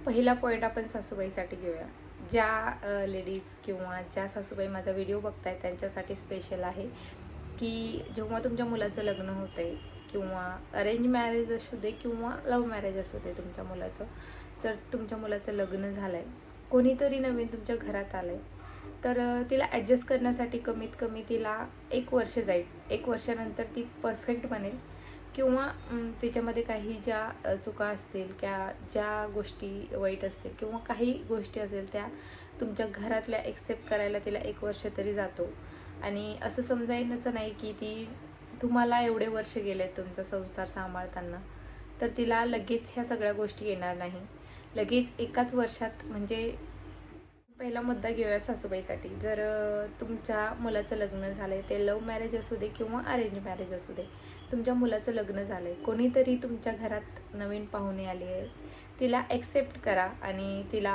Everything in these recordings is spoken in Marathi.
पहिला पॉईंट आपण सासूबाईसाठी घेऊया. ज्या लेडीज किंवा ज्या सासूबाई माझा व्हिडिओ बघतायत त्यांच्यासाठी स्पेशल आहे की जेव्हा तुमच्या मुलाचं लग्न होतं आहे किंवा अरेंज मॅरेज असू दे किंवा लव्ह मॅरेज असू दे तुमच्या मुलाचं, तर तुमच्या मुलाचं लग्न झालं आहे, कोणीतरी नवीन तुमच्या घरात आलं आहे, तर तिला ॲडजस्ट करण्यासाठी कमीत कमी तिला 1 वर्ष जाईल. 1 वर्षानंतर ती परफेक्ट बनेल किंवा त्याच्यामध्ये काही ज्या चुका असतील, ज्या गोष्टी वाईट असतील किंवा काही गोष्टी असेल त्या तुमच्या घरातल्या एक्सेप्ट करायला तिला 1 वर्ष तरी जातो. आणि असं समजायचं नाही की ती तुम्हाला एवढे वर्ष गेले तुमचा संसार सांभाळताना, तर तिला लगेच ह्या सगळ्या गोष्टी येणार नाही लगेच एकाच वर्षात. म्हणजे पहिला मुद्दा घेऊया सासूबाईसाठी. जर तुमच्या मुलाचं लग्न झालं आहे, ते लव्ह मॅरेज असू दे किंवा अरेंज मॅरेज असू दे, तुमच्या मुलाचं लग्न झालं आहे, कोणीतरी तुमच्या घरात नवीन पाहुणे आली आहे, तिला ॲक्सेप्ट करा. आणि तिला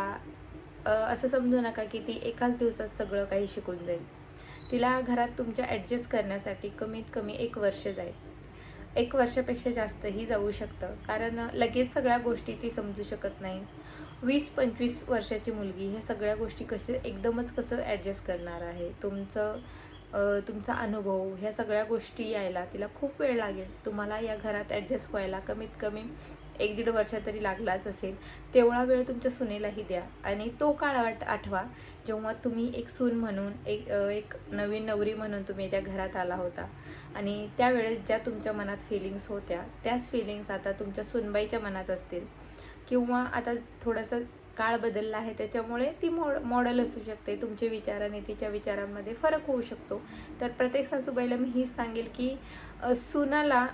असं समजू नका की ती एकाच दिवसात सगळं काही शिकून जाईल. तिला घरात तुमच्या ॲडजस्ट करण्यासाठी कमीत कमी 1 वर्ष जाईल. 1 वर्षापेक्षा जास्तही जाऊ शकतं, कारण लगेच सगळ्या गोष्टी ती समजू शकत नाही. 20-25 वर्षाची मुलगी ह्या सगळ्या गोष्टी एकदमच कसं ॲडजस्ट करणार आहे. तुमचा अनुभव ह्या सगळ्या गोष्टी यायला तिला खूप वेळ लागेल. तुम्हाला या घरात ॲडजस्ट व्हायला कमीत कमी 1-1.5 वर्ष तरी लागलाच असेल. तेवढा वेळ तुमच्या सुनेलाही द्या. आणि तो काळ आठवा जेव्हा तुम्ही एक सून म्हणून, एक नवीन नवरी म्हणून तुम्ही त्या घरात आला होता. आणि त्यावेळेस ज्या तुमच्या मनात फिलिंग्स होत्या, त्याच फिलिंग्स आता तुमच्या सुनबाईच्या मनात असतील. किंवा आता थोडंसं काळ बदलला आहे त्याच्यामुळे ती मॉडेल असू शकते. तुमचे विचार आणि तिच्या विचारांमध्ये फरक होऊ शकतो. तर प्रत्येक सासूबाईला मी हीच सांगेल की सुनाला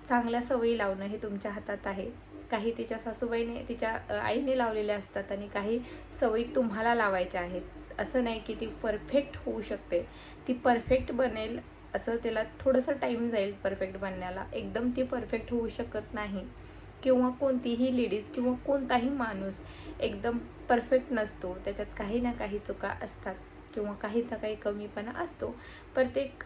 चांगल्या सवयी लावणं हे तुमच्या हातात आहे. काही तिच्या सासूबाईने, तिच्या आईने लावलेल्या असतात आणि काही सवयी तुम्हाला लावायच्या आहेत. असं नाही की ती परफेक्ट होऊ शकते. ती परफेक्ट बनेल असं तिला थोडंसं टाईम जाईल परफेक्ट बनण्याला. एकदम ती परफेक्ट होऊ शकत नाही. किंवा कोणतीही लेडीज किंवा कोणताही माणूस एकदम परफेक्ट नसतो. त्याच्यात काही ना काही चुका असतात किंवा काही ना काही कमीपणा असतो. प्रत्येक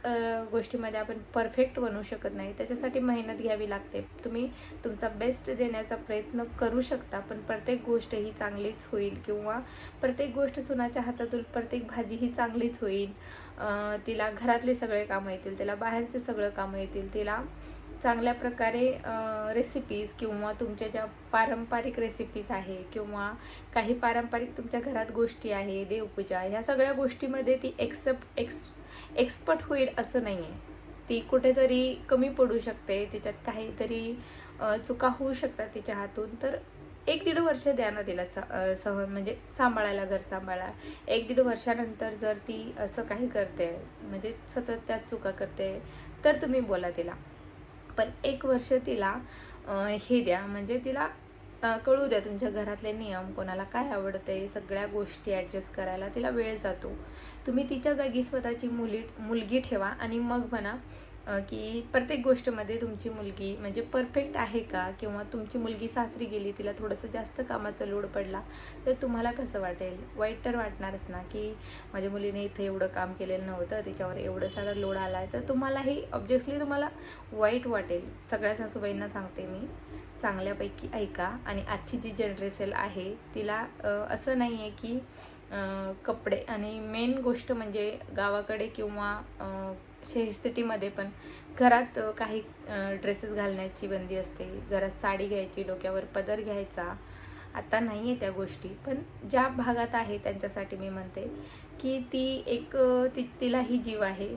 गोष्टीमध्ये आपण परफेक्ट बनू शकत नाही. त्याच्यासाठी मेहनत घ्यावी लागते. तुम्ही तुमचा बेस्ट देण्याचा प्रयत्न करू शकता, पण प्रत्येक गोष्ट ही चांगलीच होईल किंवा प्रत्येक गोष्ट सुनाच्या हातातून प्रत्येक भाजी ही चांगलीच होईल. तिला घरातले सगळे कामं येतील, तिला बाहेरचे सगळं कामं येतील, तिला चांगल्या प्रकारे रेसिपीज किंवा तुमच्या ज्या पारंपरिक रेसिपीज आहे किंवा काही पारंपरिक तुमच्या घरात गोष्टी आहे, देवपूजा, ह्या सगळ्या गोष्टीमध्ये ती एक्सपर्ट होईल असं नाही आहे. ती कुठेतरी कमी पडू शकते, तिच्यात काहीतरी चुका होऊ शकतात तिच्या हातून. तर 1-1.5 वर्ष द्या ना तिला सहन, म्हणजे सांभाळायला, घर सांभाळा. 1-1.5 वर्षानंतर जर ती असं काही करते, म्हणजे सतत त्यात चुका करते, तर तुम्ही बोला तिला. पण 1 वर्ष तिला हे द्या, म्हणजे तिला कळू द्या तुमच्या घरातले नियम, कोणाला काय आवडतंय, सगळ्या गोष्टी ॲडजस्ट करायला तिला वेळ जातो. तुम्ही तिच्या जागी स्वतःची मुलगी ठेवा आणि मग म्हणा की प्रत्येक गोष्टीमध्ये तुमची मुलगी म्हणजे परफेक्ट आहे का. किंवा तुमची मुलगी सासरी गेली, तिला थोडंसं जास्त कामाचा लोड पडला, तर तुम्हाला कसं वाटेल? वाईट तर वाटणारच ना की माझ्या मुलीने इथं एवढं काम केलेलं नव्हतं, तिच्यावर एवढं सारा लोड आला आहे. तर तुम्हालाही ऑब्व्हियसली तुम्हाला वाईट वाटेल. सगळ्या सासूबाईंना सांगते मी, चांगल्यापैकी ऐका. आणि आजची जी जनरेशन आहे तिला असं नाही आहे की कपडे, आणि मेन गोष्ट म्हणजे गावाकडे किंवा सिटीमध्ये पण घरात काही ड्रेसेस घालण्याची बंदी असते. घरात साडी घ्यायची, डोक्यावर पदर घ्यायचा, आता नाही आहे त्या गोष्टी. पण ज्या भागात आहे त्यांच्यासाठी मी म्हणते की तिलाही जीव आहे.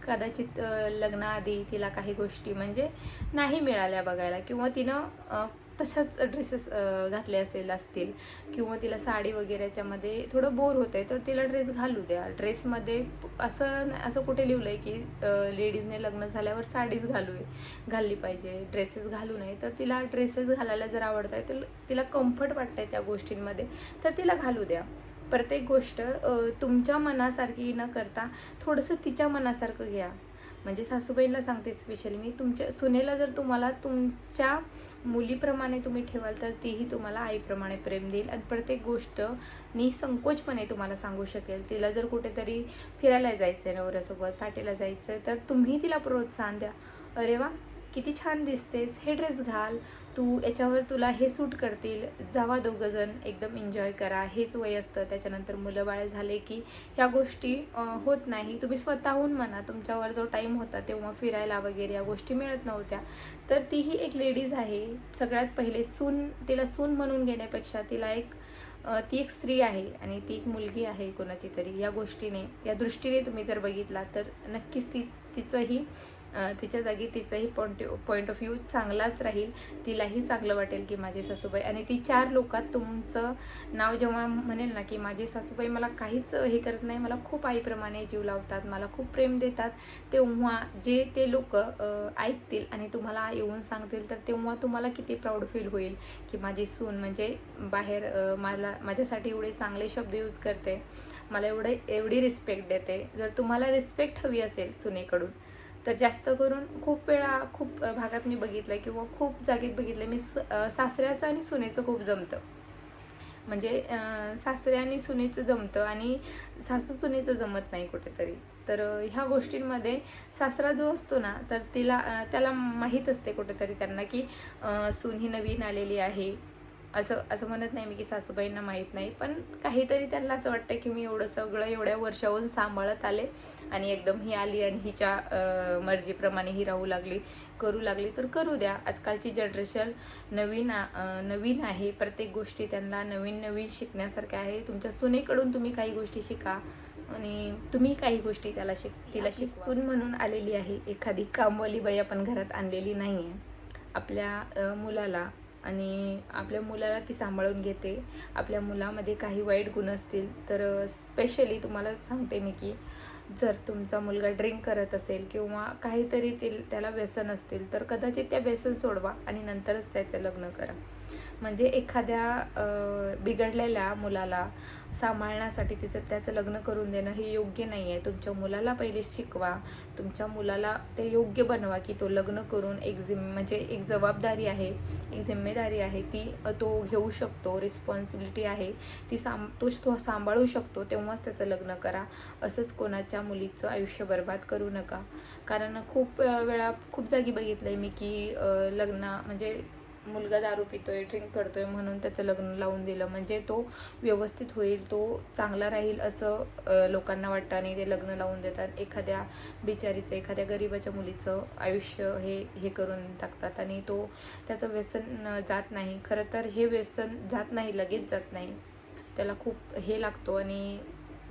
कदाचित लग्नाआधी तिला काही गोष्टी म्हणजे नाही मिळाल्या बघायला, किंवा तिनं तशाच ड्रेसेस घातले असतील, किंवा तिला साडी वगैरेच्यामध्ये थोडं बोर होतं आहे, तर तिला ड्रेस घालू द्या. ड्रेसमध्ये असं कुठे लिहिलं आहे की लेडीजने लग्न झाल्यावर साडीच घालली पाहिजे, ड्रेसेस घालू नये. तर तिला ड्रेसेस घालायला जर आवडत आहे, तर तिला कम्फर्ट वाटतं आहे त्या गोष्टींमध्ये, तर तिला घालू द्या. प्रत्येक गोष्ट तुमच्या मनासारखी न करता थोडंसं तिच्या मनासारखं घ्या. म्हणजे सासूबाईंना सांगते स्पेशली मी, तुमच्या सुनेला जर तुम्हाला तुमच्या मुलीप्रमाणे तुम्ही ठेवाल, तर तीही तुम्हाला आईप्रमाणे प्रेम देईल आणि प्रत्येक गोष्ट निसंकोचपणे तुम्हाला सांगू शकेल. तिला जर कुठेतरी फिरायला जायचं आहे, नवऱ्यासोबत पार्टीला जायचं आहे, तर तुम्ही तिला प्रोत्साहन द्या. अरे वा, किती छान दिसतेस, हे ड्रेस घाल, तू याच्यावर तुला हे सूट करतील, जावा दोघंजण एकदम एन्जॉय करा, हेच वय असतं. त्याच्यानंतर मुलं बाळे झाले की ह्या गोष्टी होत नाही. तुम्ही स्वतःहून म्हणा, तुमच्यावर जो टाईम होता तेव्हा फिरायला वगैरे या गोष्टी मिळत नव्हत्या. तर तीही एक लेडीज आहे. सगळ्यात पहिले तिला सून म्हणून घेण्यापेक्षा ती एक स्त्री आहे आणि ती एक मुलगी आहे कोणाची तरी. या गोष्टीने, या दृष्टीने तुम्ही जर बघितला तर नक्कीच तिचंही तिच्या जागी तिचाही पॉईंट ऑफ व्ह्यू चांगलाच राहील. तिलाही चांगलं वाटेल की माझी सासूबाई, आणि ती 4 लोकात तुमचं नाव जेव्हा म्हणेल ना की माझी सासूबाई मला काहीच हे करत नाही, मला खूप आईप्रमाणे जीव लावतात, मला खूप प्रेम देतात, तेव्हा जे ते लोक ऐकतील आणि तुम्हाला येऊन सांगतील, तर तेव्हा तुम्हाला किती प्राऊड फील होईल की माझी सून म्हणजे बाहेर माझ्यासाठी एवढे चांगले शब्द यूज करते, मला एवढी रिस्पेक्ट देते. जर तुम्हाला रिस्पेक्ट हवी असेल सुनेकडून, तर जास्त करून खूप भागात मी बघितलं किंवा खूप जागेत बघितलं मी, सासऱ्याचं आणि सुनेचं खूप जमतं. म्हणजे सासरे आणि सुनेचं जमतं आणि सासू सुनेचं जमत नाही कुठेतरी. तर ह्या गोष्टींमध्ये सासरा जो असतो ना, तर त्याला माहीत असते कुठेतरी त्यांना की सून ही नवीन आलेली आहे. असं म्हणत नाही मी की सासूबाईंना माहीत नाही, पण काहीतरी त्यांना असं वाटतं की मी एवढं सगळं एवढ्या वर्षाहून सांभाळत आले आणि एकदम ही आली आणि हिच्या मर्जीप्रमाणे ही करू लागली, तर करू द्या. आजकालची जनरेशन नवीन आहे. प्रत्येक गोष्टी त्यांना नवीन शिकण्यासारख्या आहे. तुमच्या सुनेकडून तुम्ही काही गोष्टी शिका आणि तुम्ही काही गोष्टी तिला सून म्हणून आलेली आहे. एखादी कामवाली बाई आपण घरात आणलेली नाही आहे. आपल्या मुलाला ती सांभाळून घेते. आपल्या मुलामध्ये काही वाईट गुण असतील तर स्पेशली तुम्हाला सांगते मी की जर तुमचा मुलगा ड्रिंक करत असेल किंवा काहीतरी त्याला व्यसन असतील, तर कदाचित त्या व्यसन सोडवा आणि नंतरच त्याचं लग्न करा. म्हणजे एखाद्या बिघडलेल्या मुलाला सांभाळण्यासाठी त्याचं लग्न करून देणं हे योग्य नाही आहे. तुमच्या मुलाला पहिले शिकवा, तुमच्या मुलाला ते योग्य बनवा की तो लग्न करून एक जबाबदारी आहे, एक जिम्मेदारी आहे, ती तो घेऊ शकतो, रिस्पॉन्सिबिलिटी आहे, तो सांभाळू शकतो, तेव्हाच त्याचं लग्न करा. असंच कोणाच्या मुलीचं आयुष्य बर्बाद करू नका. कारण खूप जागी बघितलंय मी की म्हणजे मुलगा दारू पितोय, ड्रिंक करतोय म्हणून त्याचं लग्न लावून दिलं, म्हणजे तो व्यवस्थित होईल, तो चांगला राहील असं लोकांना वाटतं आणि ते लग्न लावून देतात. एखाद्या बिचारीचं, एखाद्या गरीबाच्या मुलीचं आयुष्य हे करून टाकतात आणि त्याचं व्यसन जात नाही. खरं तर हे व्यसन जात नाही, लगेच जात नाही, त्याला खूप हे लागतो. आणि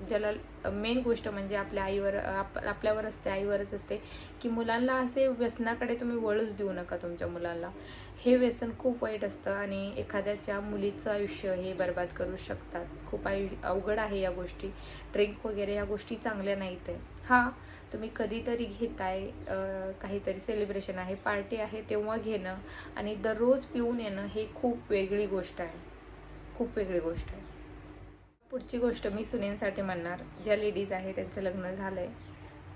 ज्याला मेन गोष्ट म्हणजे आपल्यावर असते, आईवरच असते की मुलांना असे व्यसनाकडे तुम्ही वळूच देऊ नका तुमच्या मुलांना. हे व्यसन खूप वाईट असतं आणि एखाद्याच्या मुलीचं आयुष्य हे बर्बाद करू शकतात. खूप अवघड आहे या गोष्टी. ड्रिंक वगैरे या गोष्टी चांगल्या नाहीत आहे. हां, तुम्ही कधीतरी घेताय, काहीतरी सेलिब्रेशन आहे, पार्टी आहे, तेव्हा घेणं आणि दररोज पिऊन येणं हे खूप वेगळी गोष्ट आहे. पुढची गोष्ट मी सुनेंसाठी म्हणणार, ज्या लेडीज आहे त्यांचं लग्न झालंय,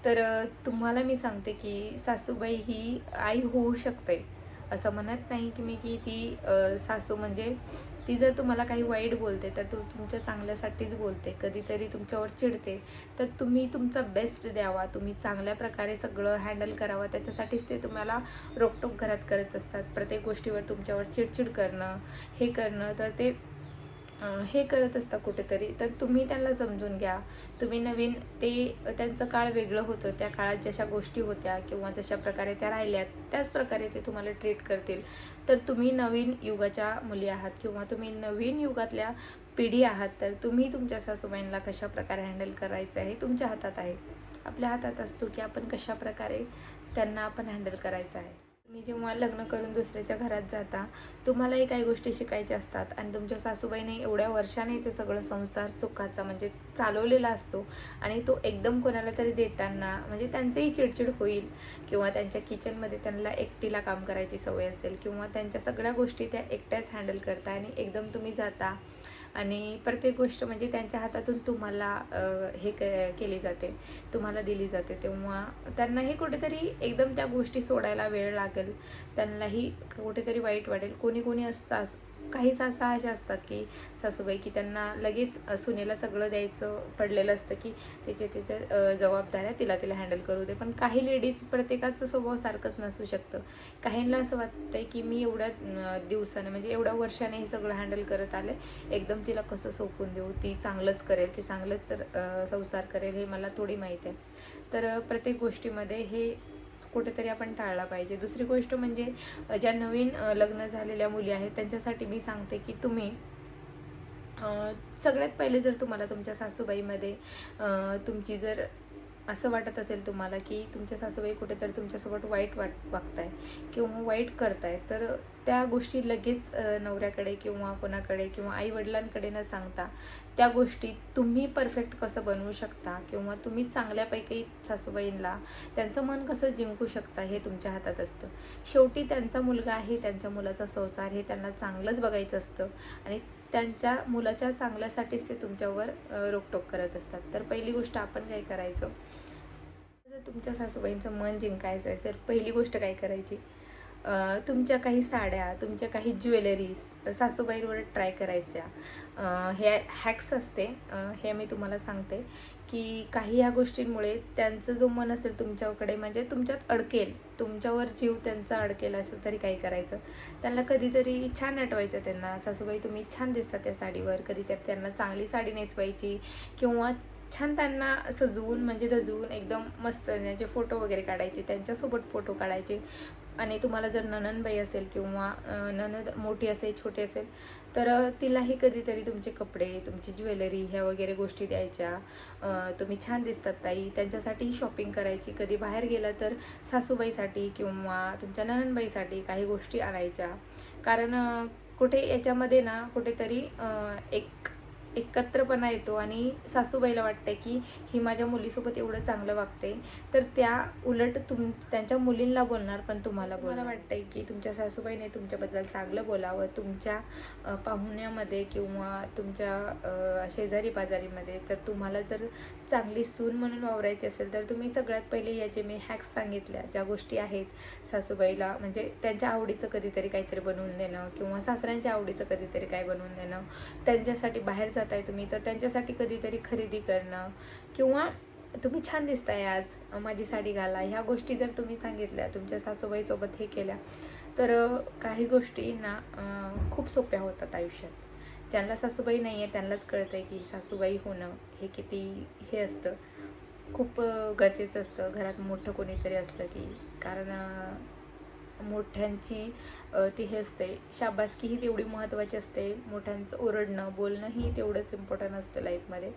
तर तुम्हाला मी सांगते की सासूबाई ही आई होऊ शकते. असं म्हणत नाही की ती सासू म्हणजे ती जर तुम्हाला काही वाईट बोलते तर तुमच्या चांगल्यासाठीच बोलते, कधीतरी तुमच्यावर चिडते, तर तुम्ही तुमचा बेस्ट द्यावा, तुम्ही चांगल्या प्रकारे सगळं हँडल करावं, त्याच्यासाठीच ते तुम्हाला रोकटोक घरात करत असतात. प्रत्येक गोष्टीवर तुमच्यावर चिडचिड करणं, हे करणं, तर ते हे करत असतात कुठेतरी. तर तुम्ही त्यांना समजून घ्या. तुम्ही नवीन, त्यांचं काळ वेगळं होतं, त्या काळात जशा गोष्टी होत्या किंवा जशा प्रकारे त्या राहिल्यात त्याच प्रकारे ते तुम्हाला ट्रीट करतील. तर तुम्ही नवीन युगाच्या मुली आहात किंवा तुम्ही नवीन युगातल्या पिढी आहात, तर तुम्ही तुमच्या सासूबाईंना कशा प्रकारे हँडल करायचं आहे तुमच्या हातात आहे. आपल्या हातात असतो की आपण कशा प्रकारे त्यांना आपण हँडल करायचं आहे. तुम्ही जेव्हा लग्न करून दुसऱ्याच्या घरात जाता, तुम्हालाही काही गोष्टी शिकायच्या असतात आणि तुमच्या सासूबाईने एवढ्या वर्षाने ते सगळं संसार सुखाचा म्हणजे चालवलेला असतो आणि तो एकदम कोणाला तरी देताना म्हणजे त्यांचंही चिडचिड होईल किंवा त्यांच्या किचनमध्ये त्यांना एकटीला काम करायची सवय असेल किंवा त्यांच्या सगळ्या गोष्टी त्या एकट्याच हँडल करता आणि एकदम तुम्ही जाता आणि प्रत्येक गोष्ट म्हणजे त्यांच्या हातातून तुम्हाला केली जाते, तुम्हाला दिली जाते, तेव्हा त्यांनाही कुठेतरी एकदम त्या गोष्टी सोडायला वेळ लागेल, त्यांनाही कुठेतरी वाईट वाटेल. कोणी काही सासा अशा असतात की सासूबाई की त्यांना लगेच सुनेला सगळं द्यायचं पडलेलं असतं की तिचे जबाबदाऱ्या तिला हँडल करू दे. पण काही लेडीज प्रत्येकाचं स्वभाव सारखंच नसू शकतं. काहींना असं वाटतंय की मी एवढ्या दिवसाने म्हणजे एवढ्या वर्षाने हे सगळं हँडल करत आले, एकदम तिला कसं सोपून देऊ, ती चांगलंच करेल, ती चांगलंच संसार करेल हे मला थोडी माहीत आहे. तर प्रत्येक गोष्टीमध्ये हे कुठेतरी आपण टाळला पाहिजे. दुसरी गोष्ट म्हणजे ज्या नवीन लग्न झालेल्या मुली आहेत त्यांच्यासाठी मी सांगते की तुम्ही सगळ्यात पहिले जर तुम्हाला तुमच्या सासूबाईमध्ये तुमची जर असं वाटत असेल तुम्हाला की तुमच्या सासूबाई कुठेतरी तुमच्यासोबत वाईट वागताय किंवा वाईट करताय, तर त्या गोष्टी लगेच नवऱ्याकडे किंवा कोणाकडे किंवा आईवडिलांकडे न सांगता त्या गोष्टी तुम्ही परफेक्ट कसं बनवू शकता किंवा तुम्ही चांगल्यापैकी सासूबाईंना त्यांचं मन कसं जिंकू शकता हे तुमच्या हातात असतं. शेवटी त्यांचा मुलगा आहे, त्यांच्या मुलाचा संसार हे त्यांना चांगलंच बघायचं असतं आणि त्यांच्या मुलाच्या चांगल्यासाठीच ते तुमच्यावर रोकटोक करत असतात. तर पहिली गोष्ट आपण काय करायचं, जर तुमच्या सासूबाईंचं मन जिंकायचं आहे तर पहिली गोष्ट काय करायची, तुमच्या काही साड्या, तुमच्या काही ज्वेलरीज सासूबाईंवर ट्राय करायच्या. हे हॅक्स असते, हे मी तुम्हाला सांगते की काही ह्या गोष्टींमुळे त्यांचं जो मन असेल तुमच्याकडे म्हणजे तुमच्यात अडकेल, तुमच्यावर जीव त्यांचा अडकेल असं तरी काही करायचं. त्यांना कधीतरी छान नटवायचं, त्यांना सासूबाई तुम्ही छान दिसता त्या साडीवर, कधीतरी त्यांना चांगली साडी नेसवायची किंवा छान त्यांना सजवून म्हणजे धजवून एकदम मस्त त्यांचे फोटो वगैरे काढायचे, त्यांच्यासोबत फोटो काढायचे. आणि तुम्हाला जर नणंदबाई असेल किंवा नणंद मोठी असेल छोटी असेल तर तिलाही कधीतरी तुमचे कपडे, तुमची ज्वेलरी ह्या वगैरे गोष्टी द्यायच्या. तुम्ही छान दिसतात ताई, त्यांच्यासाठी शॉपिंग करायची. कधी बाहेर गेला तर सासूबाईसाठी किंवा तुमच्या नणंदबाईसाठी काही गोष्टी आणायच्या. कारण कुठे याच्यामध्ये ना कुठेतरी एकत्रपणा येतो आणि सासूबाईला वाटते की ही माझ्या मुलीसोबत एवढं चांगलं वागते, तर त्या उलट त्यांच्या मुलींना बोलणार पण तुम्हाला वाटतंय की तुमच्या सासूबाईने तुमच्याबद्दल चांगलं बोलावं. तुमच्या पाहुण्यामध्ये किंवा तुमच्या शेजारी पाजारीमध्ये तर तुम्हाला जर चांगली सून म्हणून वावरायची असेल तर तुम्ही सगळ्यात पहिले याचे मी हॅक्स सांगितल्या, ज्या गोष्टी आहेत सासूबाईला म्हणजे त्यांच्या आवडीचं कधीतरी काहीतरी बनवून देणं किंवा सासऱ्यांच्या आवडीचं कधीतरी काय बनवून देणं, त्यांच्यासाठी बाहेर जाताय तुम्ही तर त्यांच्यासाठी कधीतरी खरेदी करणं किंवा तुम्ही छान दिसताय आज, माझी साडी घाला, ह्या गोष्टी जर तुम्ही सांगितल्या तुमच्या सासूबाईसोबत हे केल्या तर काही गोष्टींना खूप सोप्या होतात आयुष्यात. ज्यांना सासूबाई नाही आहे त्यांनाच कळतं आहे की सासूबाई होणं हे किती हे असतं, खूप गरजेचं असतं. घरात मोठं कोणीतरी असलं की, कारण मोठ्यांची ती हे असते शाबासकीही तेवढी महत्त्वाची असते, मोठ्यांचं ओरडणं बोलणंही तेवढंच इम्पॉर्टंट असतं लाईफमध्ये.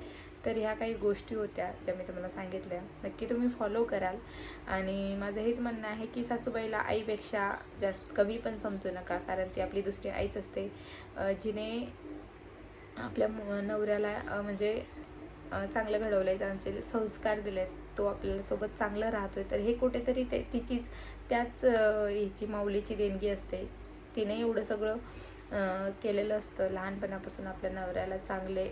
तर ह्या काही गोष्टी होत्या ज्या मी तुम्हाला सांगितल्या, नक्की तुम्ही फॉलो कराल. आणि माझं हेच म्हणणं आहे की सासूबाईला आईपेक्षा जास्त कमी पण समजू नका, कारण ती आपली दुसरी आईच असते, जिने आपल्या नवऱ्याला म्हणजे चांगलं घडवलंय, त्यांचे संस्कार दिलेत, तो आपल्याला सोबत चांगलं राहतोय, तर हे कुठेतरी त्याच ह्याची माऊलीची देणगी असते. तिने एवढं सगळं केलेलं असतं, लहानपणापासून आपल्या नवऱ्याला चांगले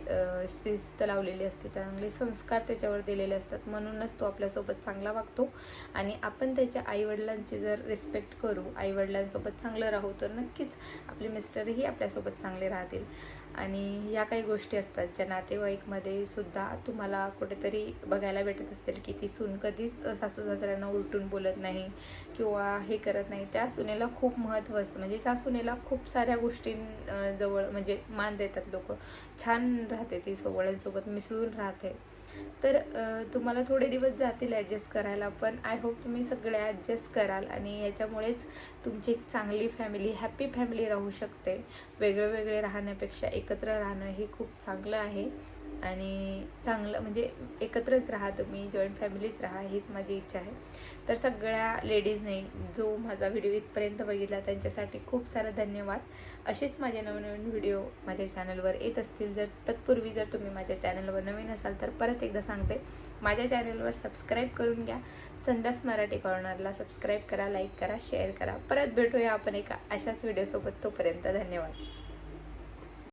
शिस्त लावलेली असते, चांगले संस्कार त्याच्यावर दिलेले असतात, म्हणूनच तो आपल्यासोबत चांगला वागतो. आणि आपण त्याच्या आईवडिलांची जर रिस्पेक्ट करू, आईवडिलांसोबत चांगलं राहू, तर नक्कीच आपले मिस्टरही आपल्यासोबत चांगले राहतील. आणि ह्या काही गोष्टी असतात ज्या नातेवाईकमध्ये सुद्धा तुम्हाला कुठेतरी बघायला भेटत असतील की ती सून कधीच सासू सासऱ्यांना उलटून बोलत नाही किंवा हे करत नाही. त्या सुनेला खूप महत्त्व असतं, म्हणजे त्या सुनेला खूप साऱ्या गोष्टींजवळ म्हणजे मान देतात लोक, छान राहते ती, सगळ्यांसोबत मिसळून राहते. तर तुम्हाला थोडे दिवस जातील ॲडजस्ट करायला, पण आय होप तुम्ही सगळे ॲडजस्ट कराल आणि याच्यामुळेच तुमची एक चांगली फॅमिली, हॅपी फॅमिली राहू शकते. वेगळं वेगळे राहण्यापेक्षा एकत्र राहणं हे खूप चांगलं आहे आणि चांगलं म्हणजे एकत्रच राहा तुम्ही, जॉईंट फॅमिलीच राहा, हीच माझी इच्छा आहे. तर सगळ्या लेडीजने जो माझा व्हिडिओ इथपर्यंत बघितला त्यांच्यासाठी खूप सारा धन्यवाद. असेच माझे नवनवीन व्हिडिओ माझ्या चॅनलवर येत असतील. जर तत्पूर्वी जर तुम्ही माझ्या चॅनलवर नवीन असाल तर परत एकदा सांगते, माझ्या चॅनलवर सबस्क्राईब करून घ्या. संदास मराठी कॉर्नरला सबस्क्राईब करा, लाईक करा, शेअर करा. परत भेटूया आपण एका अशाच व्हिडिओसोबत. तोपर्यंत धन्यवाद.